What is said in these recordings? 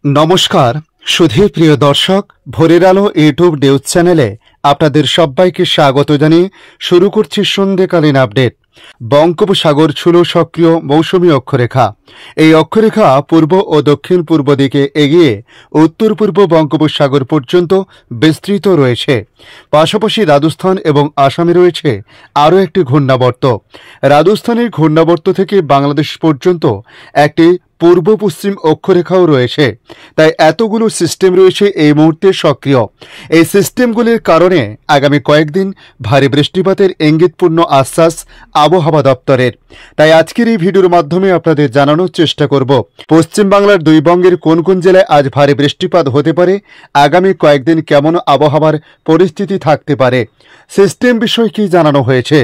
নমস্কার সুধী প্রিয় দর্শক, ভোরের আলো ইউটিউব নিউজ চ্যানেলে আপনাদের সবাইকে স্বাগত জানিয়ে শুরু করছি সন্ধ্যেকালীন আপডেট। বঙ্গোপসাগর ছুঁল সক্রিয় মৌসুমী অক্ষরেখা। এই অক্ষরেখা পূর্ব ও দক্ষিণ পূর্ব দিকে এগিয়ে উত্তর পূর্ব বঙ্গোপসাগর পর্যন্ত বিস্তৃত রয়েছে। পাশাপাশি রাজস্থান এবং আসামে রয়েছে আরও একটি ঘূর্ণাবর্ত। রাজস্থানের ঘূর্ণাবর্ত থেকে বাংলাদেশ পর্যন্ত একটি পূর্ব পশ্চিম অক্ষরেখাও রয়েছে। তাই এতগুলো সিস্টেম রয়েছে এই মুহূর্তে সক্রিয়। এই সিস্টেমগুলির কারণে আগামী কয়েকদিন ভারী বৃষ্টিপাতের ইঙ্গিতপূর্ণ আশ্বাস আবহাওয়া দপ্তরের। তাই আজকের এই ভিডিওর মাধ্যমে আপনাদের জানানোর চেষ্টা করব পশ্চিমবাংলার দুই বঙ্গের কোন কোন জেলায় আজ ভারী বৃষ্টিপাত হতে পারে, আগামী কয়েকদিন কেমন আবহাওয়ার পরিস্থিতি থাকতে পারে, সিস্টেম বিষয় কি জানানো হয়েছে।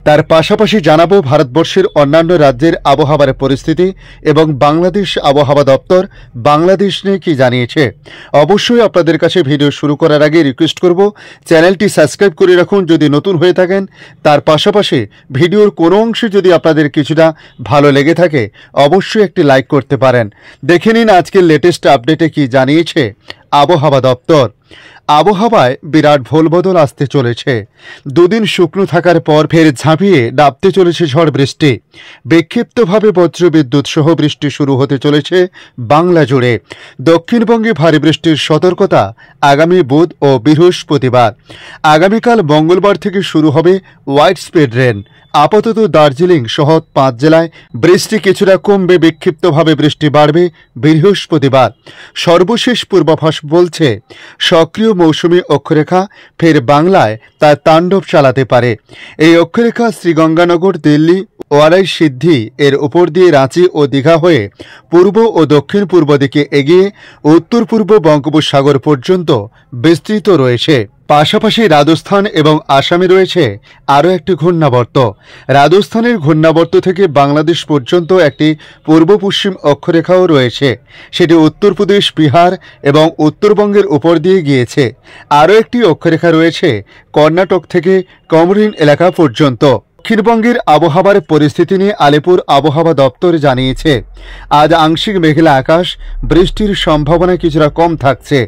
তার পাশাপাশি জানাবো ভারতবর্ষের অন্যান্য রাজ্যের আবহাওয়ার পরিস্থিতি এবং বাংলাদেশ আবহাওয়া দপ্তর বাংলাদেশ নিয়ে কি জানিয়েছে। অবশ্যই আপনাদের কাছে ভিডিও শুরু করার আগে রিকোয়েস্ট করব চ্যানেলটি সাবস্ক্রাইব করে রাখুন যদি নতুন হয়ে থাকেন। তার পাশাপাশি ভিডিওর কোনো অংশে যদি আপনাদের কিছুটা ভালো লেগে থাকে অবশ্যই একটি লাইক করতে পারেন। দেখে নিন আজকের লেটেস্ট আপডেটে কি জানিয়েছে আবহাওয়া দপ্তর। আবহাওয়ায় বিরাট ভোলবদল আসতে চলেছে। দুদিন শুকনো থাকার পর ফের ঝাঁপিয়ে নামতে চলেছে ঝড় বৃষ্টি। বিক্ষিপ্তভাবে বজ্রবিদ্যুৎ সহ বৃষ্টি শুরু হতে চলেছে বাংলা জুড়ে। দক্ষিণবঙ্গে ভারী বৃষ্টির সতর্কতা আগামী বুধ ও বৃহস্পতিবার। আগামীকাল মঙ্গলবার থেকে শুরু হবে ওয়াইড স্পিড রেন। আপাতত দার্জিলিং সহ 5 জেলায় বৃষ্টি কিছুটা কমবে, বিক্ষিপ্তভাবে বৃষ্টি বাড়বে বৃহস্পতিবার। সর্বশেষ পূর্বাভাস বলছে সক্রিয় মৌসুমী অক্ষরেখা ফের বাংলায় তার তাণ্ডব চালাতে পারে। এই অক্ষরেখা শ্রীগঙ্গানগর, দিল্লি, ওয়ারাই, সিদ্ধি এর উপর দিয়ে রাঁচি ও দীঘা হয়ে পূর্ব ও দক্ষিণ পূর্ব দিকে এগিয়ে উত্তর পূর্ব বঙ্গোপসাগর পর্যন্ত বিস্তৃত রয়েছে। পাশাপাশি রাজস্থান এবং আসামে রয়েছে আরও একটি ঘূর্ণাবর্ত। রাজস্থানের ঘূর্ণাবর্ত থেকে বাংলাদেশ পর্যন্ত একটি পূর্ব পশ্চিম অক্ষরেখাও রয়েছে। সেটি উত্তরপ্রদেশ, বিহার এবং উত্তরবঙ্গের উপর দিয়ে গিয়েছে। আরও একটি অক্ষরেখা রয়েছে কর্ণাটক থেকে কমরিন এলাকা পর্যন্ত। দক্ষিণবঙ্গের আবহাওয়ার পরিস্থিতি নিয়ে আলিপুর আবহাওয়া দপ্তর জানিয়েছে আজ আংশিক মেঘলা আকাশ, বৃষ্টির সম্ভাবনা কিছুটা কম থাকছে।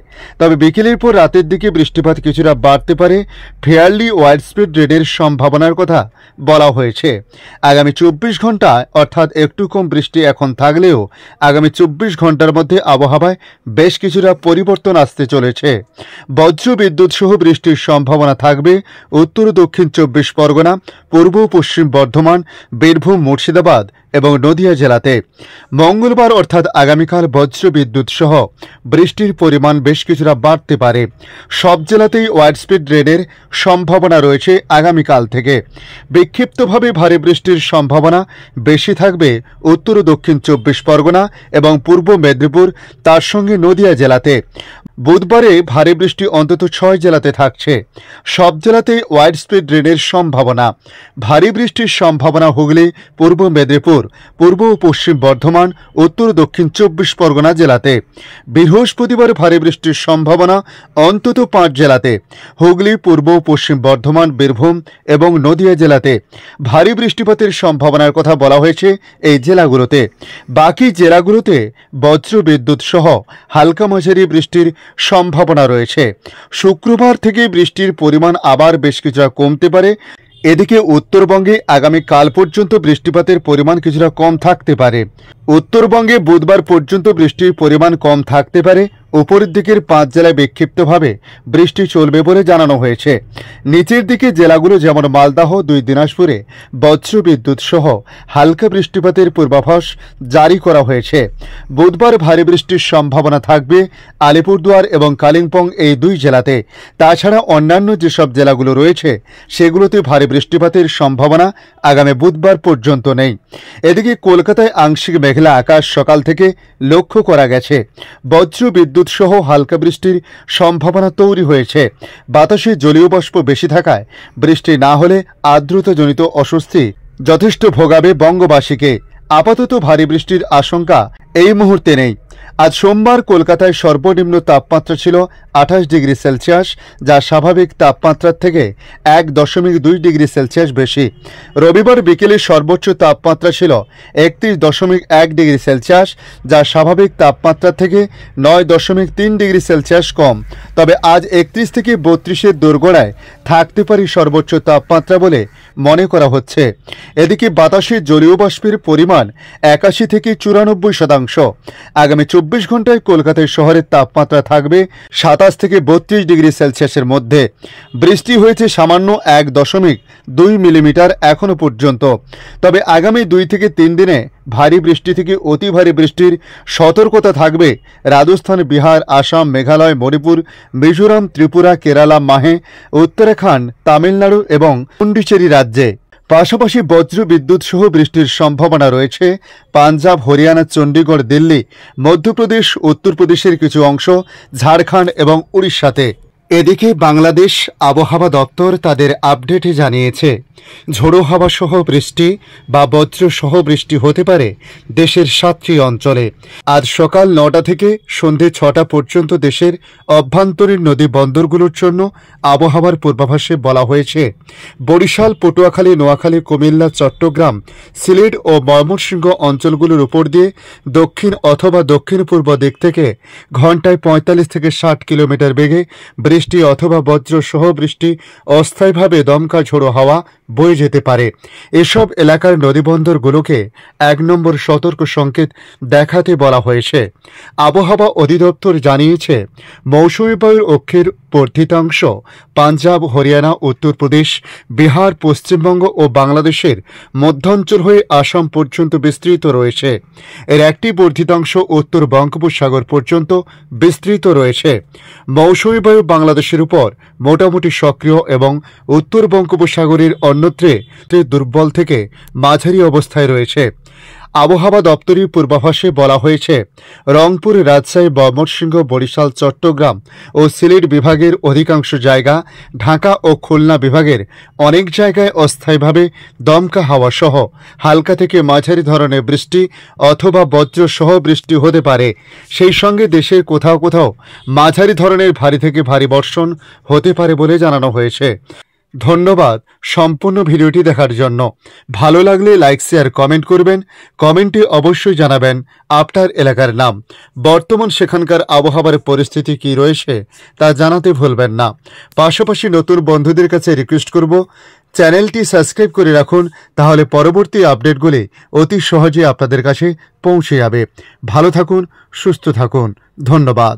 তবে বিকেলের পর রাতের দিকে বৃষ্টিপাত কিছুটা বাড়তে পারে। ফেয়ারলি ওয়াইড স্পিড রেনের সম্ভাবনার কথা বলা হয়েছে। আগামী 24 ঘন্টায় অর্থাৎ একটু কম বৃষ্টি এখন থাকলেও আগামী 24 ঘন্টার মধ্যে আবহাওয়ায় বেশ কিছুটা পরিবর্তন আসতে চলেছে। বজ্র বিদ্যুৎ সহ বৃষ্টির সম্ভাবনা থাকবে উত্তর দক্ষিণ 24 পরগনা, পূর্ব পশ্চিম বর্ধমান, বীরভূম, মুর্শিদাবাদ এবং নদিয়া জেলাতে। মঙ্গলবার অর্থাৎ আগামীকাল বজ্র বিদ্যুৎ সহ বৃষ্টির পরিমাণ বেশ কিছুটা বাড়তে পারে। সব জেলাতেই ওয়াইড স্পিড রেনের সম্ভাবনা রয়েছে আগামীকাল থেকে। বিক্ষিপ্তভাবে ভারী বৃষ্টির সম্ভাবনা বেশি থাকবে উত্তর ও দক্ষিণ 24 পরগনা এবং পূর্ব মেদিনীপুর, তার সঙ্গে নদিয়া জেলাতে। বুধবারে ভারী বৃষ্টি অন্তত 6 জেলাতে থাকছে। সব জেলাতেই ওয়াইড স্পিড রেনের সম্ভাবনা। ভারী বৃষ্টির সম্ভাবনা হুগলি, পূর্ব মেদিনীপুর, পূর্ব ও পশ্চিম বর্ধমান, উত্তর ও দক্ষিণ 24 পরগনা জেলাতে। বৃহস্পতিবার ভারী বৃষ্টির সম্ভাবনা অন্তত 5 জেলাতে, হুগলি, পূর্ব ও পশ্চিম বর্ধমান, বীরভূম এবং নদিয়া জেলাতে। ভারী বৃষ্টিপাতের সম্ভাবনার কথা বলা হয়েছে এই জেলাগুলোতে। বাকি জেলাগুলোতে বজ্র বিদ্যুৎ সহ হালকা মাঝারি বৃষ্টির সম্ভাবনা রয়েছে। শুক্রবার থেকে বৃষ্টির পরিমাণ আবার বেশ কিছুটা কমতে পারে। এদিকে উত্তরবঙ্গে আগামী কাল পর্যন্ত বৃষ্টিপাতের পরিমাণ কিছুটা কম থাকতে পারে। উত্তরবঙ্গে বুধবার পর্যন্ত বৃষ্টির পরিমাণ কম থাকতে পারে। উপরের দিকের 5 জেলায় বিক্ষিপ্তভাবে বৃষ্টি চলবে বলে জানানো হয়েছে। নিচের দিকে জেলাগুলো যেমন মালদাহ, 2 দিনাজপুরে বজ্র বিদ্যুৎ সহ হালকা বৃষ্টিপাতের পূর্বাভাস জারি করা হয়েছে। বুধবার ভারী বৃষ্টির সম্ভাবনা থাকবে আলিপুরদুয়ার এবং কালিম্পং এই 2 জেলাতে। তাছাড়া অন্যান্য যেসব জেলাগুলো রয়েছে সেগুলোতে ভারী বৃষ্টিপাতের সম্ভাবনা আগামী বুধবার পর্যন্ত নেই। এদিকে কলকাতায় আংশিক মেঘলা আকাশ সকাল থেকে লক্ষ্য করা গেছে। বজ্র বিদ্যুৎ সহ হালকা বৃষ্টির সম্ভাবনা তৈরি হয়েছে। বাতাসে জলীয় বাষ্প বেশি থাকায় বৃষ্টি না হলে আর্দ্রতাজনিত অস্বস্তি যথেষ্ট ভোগাবে বঙ্গবাসীকে। আপাতত ভারী বৃষ্টির আশঙ্কা এই মুহূর্তে নেই। আজ সোমবার কলকাতায় সর্বনিম্ন তাপমাত্রা ছিল 28 ডিগ্রি সেলসিয়াস, যা স্বাভাবিক তাপমাত্রার থেকে 1.2 ডিগ্রি সেলসিয়াস বেশি। রবিবার বিকেলে সর্বোচ্চ তাপমাত্রা ছিল 31.1 ডিগ্রি সেলসিয়াস, যা স্বাভাবিক তাপমাত্রা থেকে 9.3 ডিগ্রি সেলসিয়াস কম। তবে আজ 31 থেকে 32-এর দোরগোড়ায় থাকতে পারে সর্বোচ্চ তাপমাত্রা বলে মনে করা হচ্ছে। এদিকে বাতাসে জলীয় বাষ্পের পরিমাণ 81 থেকে 94%। আগামী 24 ঘন্টায় কলকাতায় শহরের তাপমাত্রা থাকবে 27 থেকে 32 ডিগ্রি সেলসিয়াসের মধ্যে। বৃষ্টি হয়েছে সামান্য 1.2 মিলিমিটার এখনো পর্যন্ত। তবে আগামী 2 থেকে 3 দিনে ভারী বৃষ্টি থেকে অতি ভারী বৃষ্টির সতর্কতা থাকবে রাজস্থান, বিহার, আসাম, মেঘালয়, মণিপুর, মিজোরাম, ত্রিপুরা, কেরালা, মাহে, উত্তরাখণ্ড, তামিলনাড়ু এবং পুডুচেরি রাজ্যে। পাশাপাশি বজ্র বিদ্যুৎ সহ বৃষ্টির সম্ভাবনা রয়েছে পাঞ্জাব, হরিয়ানা, চণ্ডীগড়, দিল্লি, মধ্যপ্রদেশ, উত্তরপ্রদেশের কিছু অংশ, ঝাড়খণ্ড এবং উড়িষ্যাতে। এদিকে বাংলাদেশ আবহাওয়া দপ্তর তাদের আপডেটে জানিয়েছে, ঝোড়ো হাওয়া সহ বৃষ্টি বা বজ্র সহ বৃষ্টি হতে পারে দেশের 7টি অঞ্চলে। আজ সকাল 9টা থেকে সন্ধে 6টা পর্যন্ত দেশের অভ্যন্তরীণ নদী বন্দরগুলোর জন্য আবহাওয়ার পূর্বাভাসে বলা হয়েছে, বরিশাল, পটুয়াখালী, নোয়াখালী, কুমিল্লা, চট্টগ্রাম, সিলেট ও ময়মনসিংহ অঞ্চলগুলোর উপর দিয়ে দক্ষিণ অথবা দক্ষিণ পূর্ব দিক থেকে ঘন্টায় 45 থেকে 60 কিলোমিটার বেগে বৃষ্টি অথবা বজ্র সহ বৃষ্টি, অস্থায়ীভাবে দমকা ঝোড়ো হাওয়া বয়ে যেতে পারে। এসব এলাকার নদীবন্দরগুলোকে 1 নম্বর সতর্ক সংকেত দেখাতে বলা হয়েছে। আবহাওয়া অধিদপ্তর জানিয়েছে, মৌসুমী বায়ুর অক্ষের বর্ধিতাংশ পাঞ্জাব, হরিয়ানা, উত্তরপ্রদেশ, বিহার, পশ্চিমবঙ্গ ও বাংলাদেশের মধ্যাঞ্চল হয়ে আসাম পর্যন্ত বিস্তৃত রয়েছে। এর একটি বর্ধিতাংশ উত্তর বঙ্গোপসাগর পর্যন্ত বিস্তৃত রয়েছে। মৌসুমী বায়ু বাংলাদেশের উপর মোটামুটি সক্রিয় এবং উত্তর বঙ্গোপসাগরের অন্যত্রে দুর্বল থেকে মাঝারি অবস্থায় রয়েছে। আবহাওয়া দপ্তরের পূর্বাভাসে বলা হয়েছে, রংপুর, রাজশাহী, ময়মনসিংহ, বরিশাল, চট্টগ্রাম ও সিলেট বিভাগের অধিকাংশ জায়গা, ঢাকা ও খুলনা বিভাগের অনেক জায়গায় অস্থায়ীভাবে দমকা হাওয়া সহ হালকা থেকে মাঝারি ধরনের বৃষ্টি অথবা বজ্র সহ বৃষ্টি হতে পারে। সেই সঙ্গে দেশের কোথাও কোথাও মাঝারি ধরনের ভারী থেকে ভারী বর্ষণ হতে পারে বলে জানানো হয়েছে। ধন্যবাদ সম্পূর্ণ ভিডিওটি দেখার জন্য। ভালো লাগলে লাইক, শেয়ার, কমেন্ট করবেন। কমেন্টে অবশ্যই জানাবেন আপনার এলাকার নাম। বর্তমান সেখানকার আবহাওয়ার পরিস্থিতি কী রয়েছে তা জানাতে ভুলবেন না। পাশাপাশি নতুন বন্ধুদের কাছে রিকোয়েস্ট করব, চ্যানেলটি সাবস্ক্রাইব করে রাখুন, তাহলে পরবর্তী আপডেটগুলি অতি সহজে আপনাদের কাছে পৌঁছে যাবে। ভালো থাকুন, সুস্থ থাকুন। ধন্যবাদ।